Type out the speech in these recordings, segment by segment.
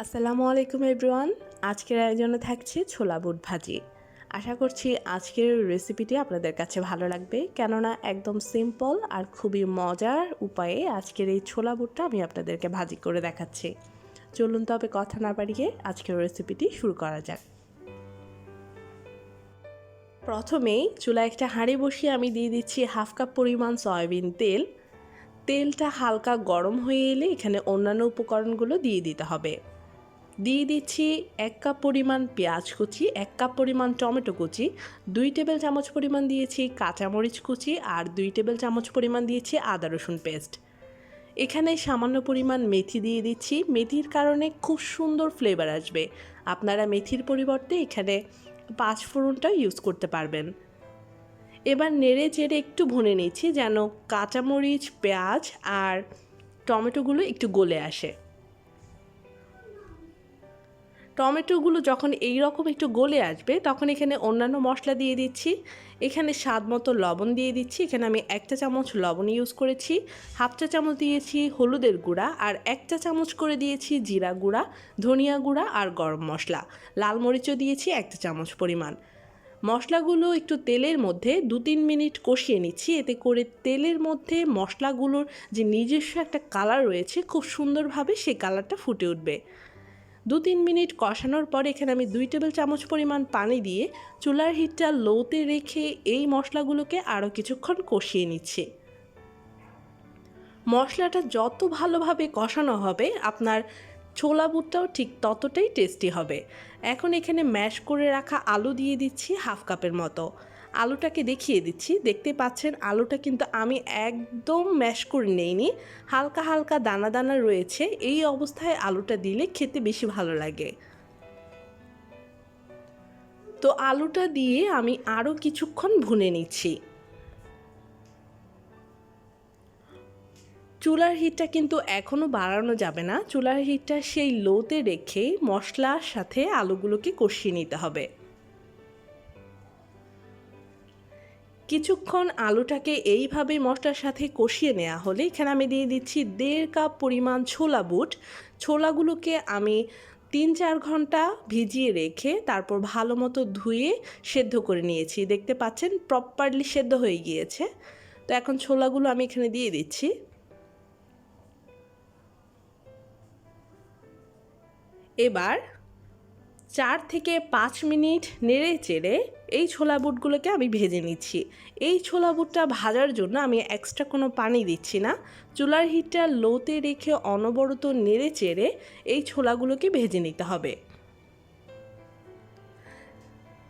আসসালামু আলাইকুম এভরিওয়ান। আজকের আয়োজনে থাকছে ছোলা বুট ভাজি। আশা করছি আজকের রেসিপিটি আপনাদের কাছে ভালো লাগবে, কেননা একদম সিম্পল আর খুবই মজার উপায়ে আজকের এই ছোলা বুটটা আমি আপনাদেরকে ভাজি করে দেখাচ্ছি। চলুন তবে কথা না বাড়িয়ে আজকের রেসিপিটি শুরু করা যাক। প্রথমেই চুলায় একটা হাঁড়ি বসিয়ে আমি দিয়ে দিচ্ছি হাফ কাপ পরিমাণ সয়াবিন তেল। তেলটা হালকা গরম হয়ে এলে এখানে অন্যান্য উপকরণগুলো দিয়ে দিতে হবে। দিয়ে দিচ্ছি 1 কাপ পরিমাণ পেঁয়াজ কুচি, 1 কাপ পরিমাণ টমেটো কুচি, 2 টেবিল চামচ পরিমাণ দিয়েছি কাঁচামরিচ কুচি আর 2 টেবিল চামচ পরিমাণ দিয়েছি আদা রসুন পেস্ট। এখানে সামান্য পরিমাণ মেথি দিয়ে দিচ্ছি। মেথির কারণে খুব সুন্দর ফ্লেভার আসবে। আপনারা মেথির পরিবর্তে এখানে 5 ফোড়নটা ইউজ করতে পারবেন। এবার নেড়ে চেড়ে একটু ভুনে নিচ্ছি যেন কাঁচামরিচ, পেঁয়াজ আর টমেটোগুলো একটু গলে আসে। টমেটোগুলো যখন এই রকম একটু গলে আসবে তখন এখানে অন্যান্য মশলা দিয়ে দিচ্ছি। এখানে স্বাদ মতো লবণ দিয়ে দিচ্ছি। এখানে আমি 1 চা চামচ লবণ ইউজ করেছি, হাফ চা চামচ দিয়েছি হলুদের গুঁড়া আর 1 চা চামচ করে দিয়েছি জিরা গুঁড়া, ধনিয়া গুঁড়া আর গরম মশলা। লাল মরিচও দিয়েছি 1 চা চামচ পরিমাণ। মশলাগুলো একটু তেলের মধ্যে 2-3 মিনিট কষিয়ে নিচ্ছি। এতে করে তেলের মধ্যে মশলাগুলোর যে নিজস্ব একটা কালার রয়েছে খুব সুন্দরভাবে সেই কালারটা ফুটে উঠবে। 2-3 মিনিট কষানোর পর এখানে আমি 2 টেবিল চামচ পরিমাণ পানি দিয়ে চুলার হিটটা লোতে রেখে এই মশলাগুলোকে আরও কিছুক্ষণ কষিয়ে নিচ্ছি। মশলাটা যত ভালোভাবে কষানো হবে আপনার ছোলা বুটটাও ঠিক ততটাই টেস্টি হবে। এখন এখানে ম্যাশ করে রাখা আলু দিয়ে দিচ্ছি হাফ কাপের মতো। আলুটাকে দেখিয়ে দিচ্ছি, দেখতে পাচ্ছেন আলুটা কিন্তু আমি একদম ম্যাশ করে নেইনি, হালকা হালকা দানা দানা রয়েছে। এই অবস্থায় আলুটা দিলে খেতে বেশি ভালো লাগে। তো আলুটা দিয়ে আমি আরও কিছুক্ষণ ভুনে নিচ্ছি। চুলার হিটটা কিন্তু এখনও বাড়ানো যাবে না। চুলার হিটটা সেই লোতে রেখে মশলার সাথে আলুগুলোকে কষিয়ে নিতে হবে। কিছুক্ষণ আলুটাকে এইভাবে মশলার সাথে কষিয়ে নেওয়া হলে এখানে আমি দিয়ে দিচ্ছি 1.5 কাপ পরিমাণ ছোলা বুট। ছোলাগুলোকে আমি 3-4 ঘন্টা ভিজিয়ে রেখে তারপর ভালো মতো ধুয়ে সেদ্ধ করে নিয়েছি। দেখতে পাচ্ছেন প্রপারলি সেদ্ধ হয়ে গিয়েছে। তো এখন ছোলাগুলো আমি এখানে দিয়ে দিচ্ছি। এবার 4 থেকে 5 মিনিট নেড়ে চেড়ে এই ছোলা বুটগুলোকে আমি ভেজে নিচ্ছি। এই ছোলা বুটটা ভাজার জন্য আমি এক্সট্রা কোনো পানি দিচ্ছি না। চুলার হিটটা লোতে রেখে অনবরত নেড়ে চেড়ে এই ছোলাগুলোকে ভেজে নিতে হবে।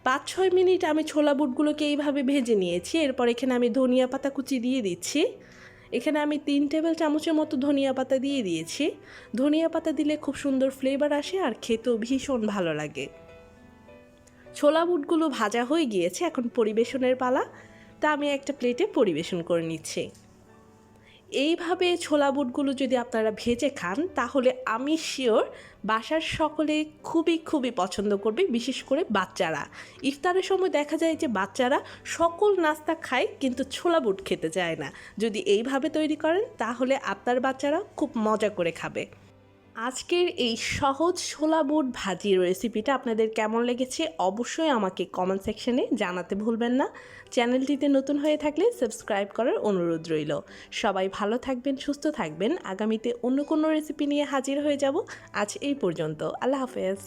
5-6 মিনিট আমি ছোলা বুটগুলোকে এইভাবে ভেজে নিয়েছি। এরপর এখানে আমি ধনিয়া পাতা কুচি দিয়ে দিচ্ছি। এখানে আমি 3 টেবিল চামচের মতো ধনিয়া পাতা দিয়ে দিয়েছি। ধনিয়া পাতা দিলে খুব সুন্দর ফ্লেভার আসে আর খেতেও ভীষণ ভালো লাগে। ছোলা বুটগুলো ভাজা হয়ে গিয়েছে, এখন পরিবেশনের পালা। তা আমি একটা প্লেটে পরিবেশন করে নিচ্ছি। এইভাবে ছোলা বুটগুলো যদি আপনারা ভেজে খান তাহলে আমি শিওর বাসার সকলে খুবই খুবই পছন্দ করবে, বিশেষ করে বাচ্চারা। ইফতারের সময় দেখা যায় যে বাচ্চারা সকল নাস্তা খায় কিন্তু ছোলা বুট খেতে চায় না। যদি এইভাবে তৈরি করেন তাহলে আপনার বাচ্চারা খুব মজা করে খাবে। আজকের এই সহজ ছোলা বুট ভাজির রেসিপিটা আপনাদের কেমন লেগেছে অবশ্যই আমাকে কমেন্ট সেকশনে জানাতে ভুলবেন না। চ্যানেলটিতে নতুন হয়ে থাকলে সাবস্ক্রাইব করার অনুরোধ রইল। সবাই ভালো থাকবেন, সুস্থ থাকবেন। আগামীতে অন্য কোনো রেসিপি নিয়ে হাজির হয়ে যাব। আজ এই পর্যন্ত। আল্লাহ হাফেজ।